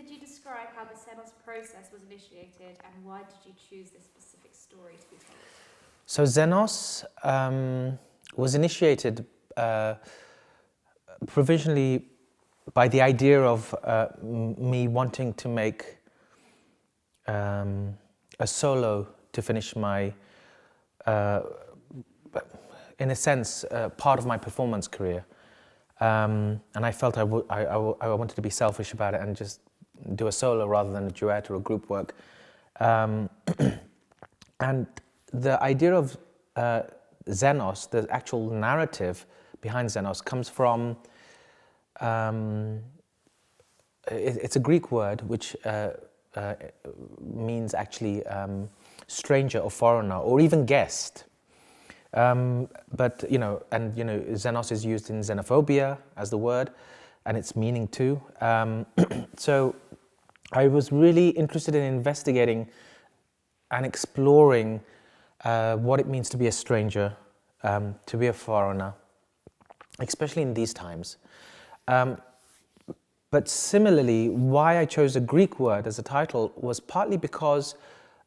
Could you describe how the XENOS process was initiated and why did you choose this specific story to be told? So XENOS was initiated provisionally by the idea of me wanting to make a solo to finish my, in a sense, part of my performance career. And I felt I wanted to be selfish about it and just do a solo rather than a duet or a group work. And the idea of XENOS, the actual narrative behind XENOS, comes from, it's a Greek word which means actually stranger or foreigner or even guest. But, XENOS is used in xenophobia as the word, and its meaning too. So I was really interested in investigating and exploring what it means to be a stranger, to be a foreigner, especially in these times. But similarly, why I chose a Greek word as a title was partly because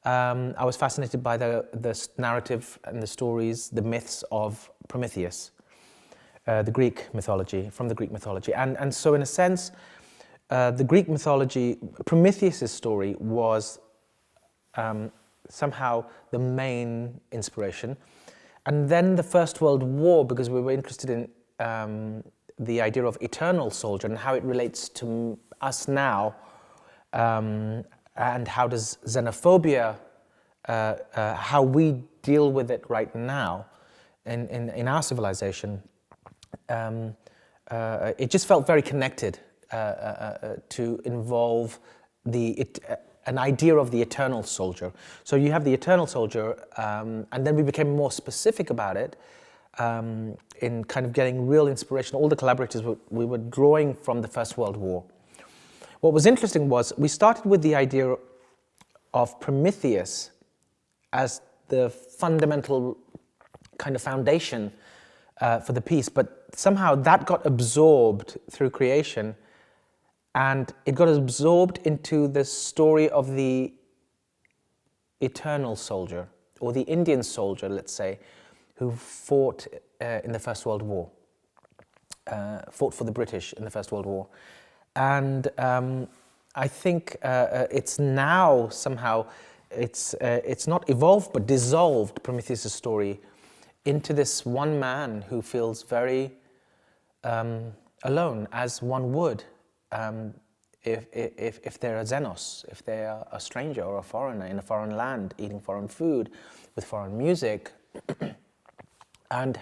I was fascinated by the narrative and the stories, the myths of Prometheus, the Greek mythology, from the Greek mythology. And so in a sense, the Greek mythology, Prometheus' story was somehow the main inspiration. And then the First World War, because we were interested in the idea of eternal soldier and how it relates to us now, and how does xenophobia, how we deal with it right now in our civilization. It just felt very connected to involve an idea of the eternal soldier. So you have the eternal soldier, and then we became more specific about it in kind of getting real inspiration. All the collaborators, we were drawing from the First World War. What was interesting was we started with the idea of Prometheus as the fundamental kind of foundation for the piece, but somehow that got absorbed through creation, and it got absorbed into the story of the eternal soldier, or the Indian soldier, let's say, who fought in the First World War, fought for the British in the First World War. And I think it's now somehow, it's not evolved but dissolved, Prometheus' story, into this one man who feels very alone, as one would if they're a XENOS, if they're a stranger or a foreigner in a foreign land, eating foreign food, with foreign music. And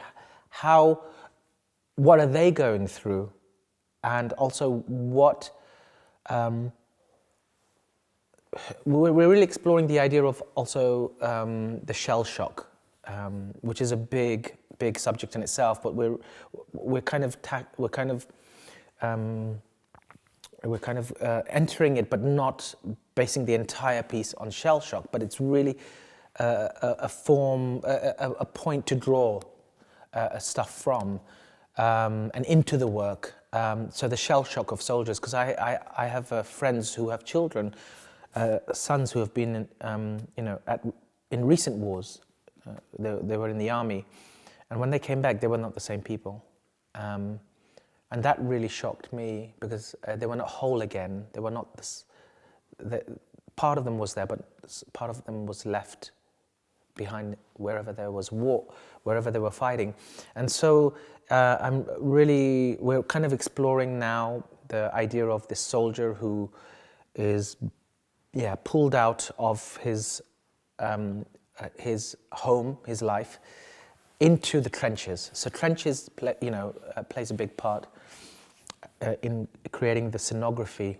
what are they going through? And also what, we're really exploring the idea of also the shell shock, which is a big subject in itself, but we're kind of entering it, but not basing the entire piece on shell shock, but it's really a point to draw stuff from and into the work. So the shell shock of soldiers, because I have friends who have children, sons who have been in recent wars. They were in the army, and when they came back, they were not the same people. And that really shocked me, because they were not whole again. They were not this. Part of them was there, but part of them was left behind wherever there was war, wherever they were fighting. And so we're kind of exploring now the idea of this soldier who is, pulled out of his home, his life, into the trenches. So trenches, plays a big part in creating the scenography,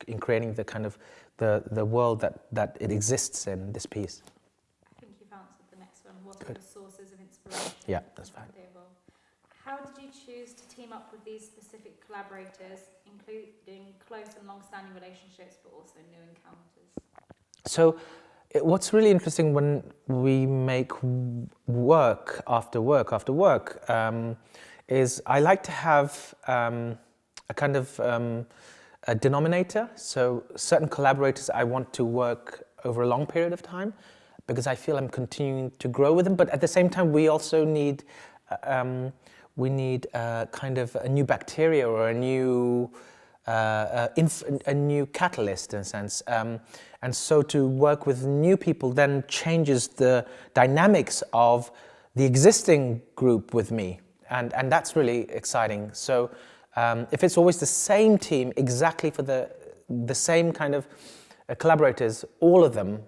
in creating the kind of the world that it exists in, this piece. I think you've answered the next one. What are the sources of inspiration? Yeah, that's fine. How did you choose to team up with these specific collaborators, including close and long-standing relationships, but also new encounters? So what's really interesting when we make work after work after work is I like to have a kind of a denominator. So certain collaborators I want to work over a long period of time because I feel I'm continuing to grow with them. But at the same time, we also need kind of a new bacteria or a new catalyst in a sense. And so to work with new people then changes the dynamics of the existing group with me. And that's really exciting. So if it's always the same team, exactly for the same kind of collaborators, all of them,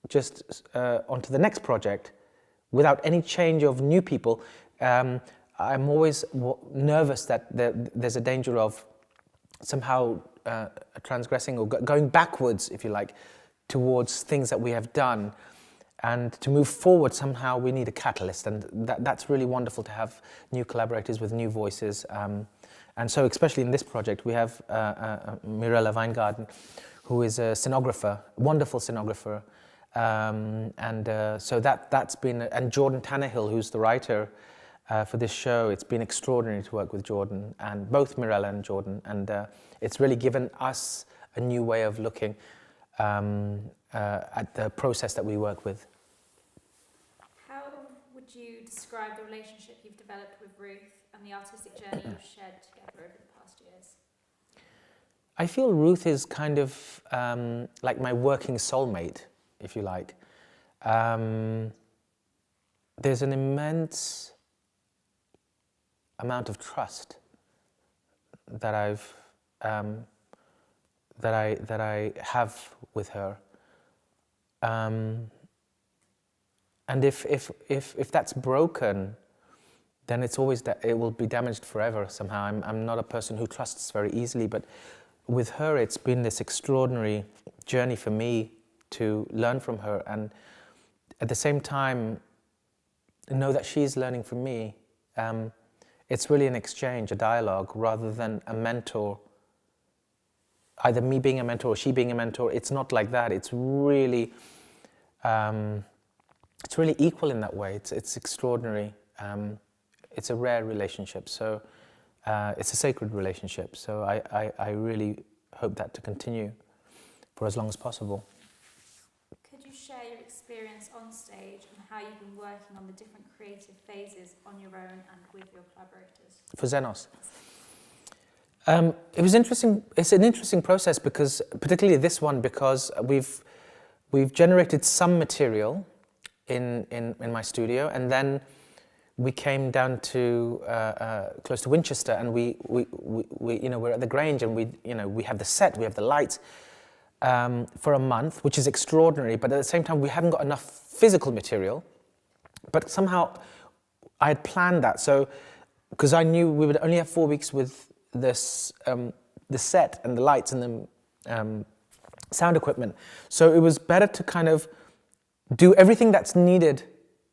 just onto the next project, without any change of new people, I'm always nervous that there's a danger of somehow transgressing or going backwards, if you like, towards things that we have done. And to move forward, somehow we need a catalyst, and that's really wonderful to have new collaborators with new voices. And so, especially in this project, we have Mirella Weingarten, who is a scenographer, wonderful scenographer. So that's been, and Jordan Tannehill, who's the writer for this show. It's been extraordinary to work with Jordan, and both Mirella and Jordan, and it's really given us a new way of looking at the process that we work with. How would you describe the relationship you've developed with Ruth and the artistic journey you've shared together over the past years? I feel Ruth is kind of like my working soulmate, if you like. There's an immense amount of trust that I have with her, and if that's broken, then it's always it will be damaged forever somehow. I'm not a person who trusts very easily, but with her it's been this extraordinary journey for me to learn from her, and at the same time know that she's learning from me. It's really an exchange, a dialogue, rather than a mentor. Either me being a mentor or she being a mentor. It's not like that. It's really equal in that way. It's extraordinary. It's a rare relationship. So it's a sacred relationship. So I really hope that to continue for as long as possible. Could you share your experience on stage and how you've been working on the different creative phases on your own and with your collaborators? For XENOS. It was interesting. It's an interesting process because, particularly this one, because we've generated some material in my studio, and then we came down to close to Winchester, and we we're at the Grange, and we have the set, we have the lights for a month, which is extraordinary. But at the same time, we haven't got enough physical material. But somehow, I had planned that, so because I knew we would only have 4 weeks with this the set and the lights and the sound equipment. So it was better to kind of do everything that's needed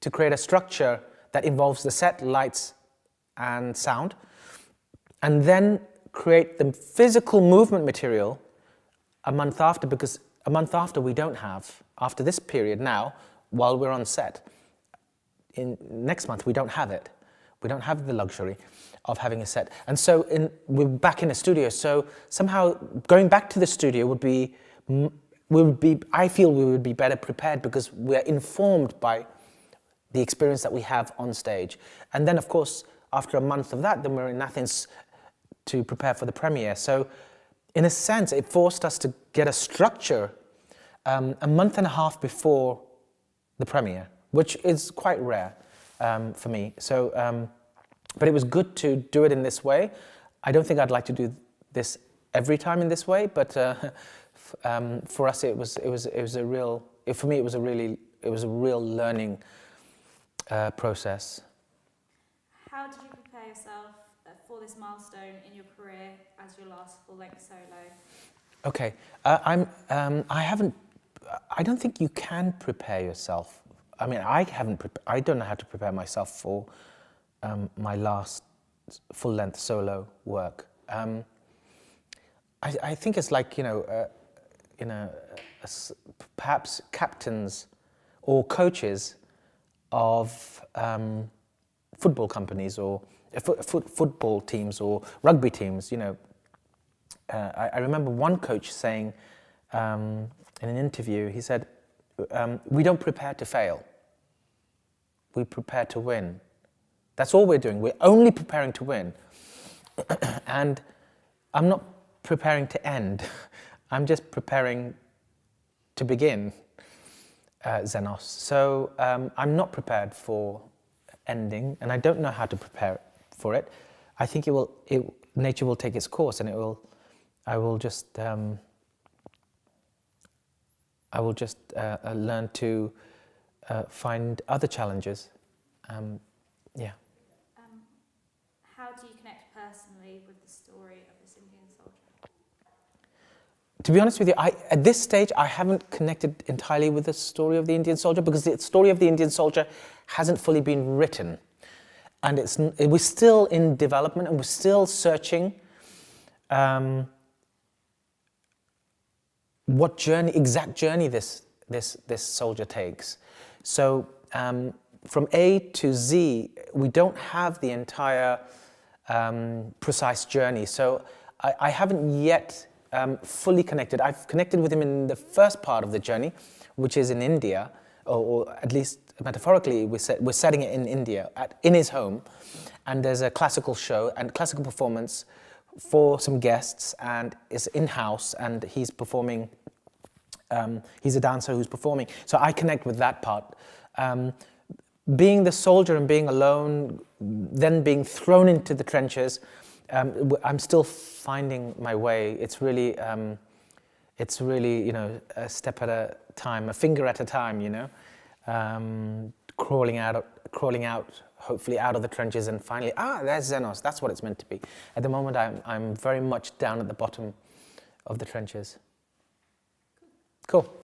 to create a structure that involves the set, lights, and sound, and then create the physical movement material a month after, because a month after we don't have, after this period now, while we're on set. In next month we don't have it. We don't have the luxury of having a set. And so we're back in a studio, so somehow going back to the studio I feel we would be better prepared because we're informed by the experience that we have on stage. And then, of course, after a month of that, then we're in Athens to prepare for the premiere. So in a sense, it forced us to get a structure a month and a half before the premiere, which is quite rare for me. So, but it was good to do it in this way. I don't think I'd like to do this every time in this way, but for us, it was a real. For me, it was a real learning process. How did you prepare yourself for this milestone in your career as your last full-length solo? Okay, I don't think you can prepare yourself. I mean, I don't know how to prepare myself for my last full-length solo work. I think it's like perhaps captains or coaches of football companies or football teams or rugby teams. I remember one coach saying in an interview, he said, we don't prepare to fail, we prepare to win. That's all we're doing, we're only preparing to win. And I'm not preparing to end, I'm just preparing to begin XENOS. So I'm not prepared for ending, and I don't know how to prepare for it. I think nature will take its course, and I will just learn to find other challenges. Yeah. How do you connect personally with the story of this Indian soldier? To be honest with you, at this stage, I haven't connected entirely with the story of the Indian soldier, because the story of the Indian soldier hasn't fully been written. And we're still in development, and we're still searching what exact journey this soldier takes. So from A to Z, we don't have the entire precise journey. So I haven't yet fully connected. I've connected with him in the first part of the journey, which is in India, or at least metaphorically, we're setting it in India, in his home, and there's a classical show and classical performance for some guests, and it's in-house, and he's performing, he's a dancer who's performing. So I connect with that part. Being the soldier and being alone, then being thrown into the trenches, I'm still finding my way. It's really, a step at a time, a finger at a time, crawling out, hopefully out of the trenches, and finally, there's XENOS. That's what it's meant to be. At the moment, I'm very much down at the bottom of the trenches. Cool.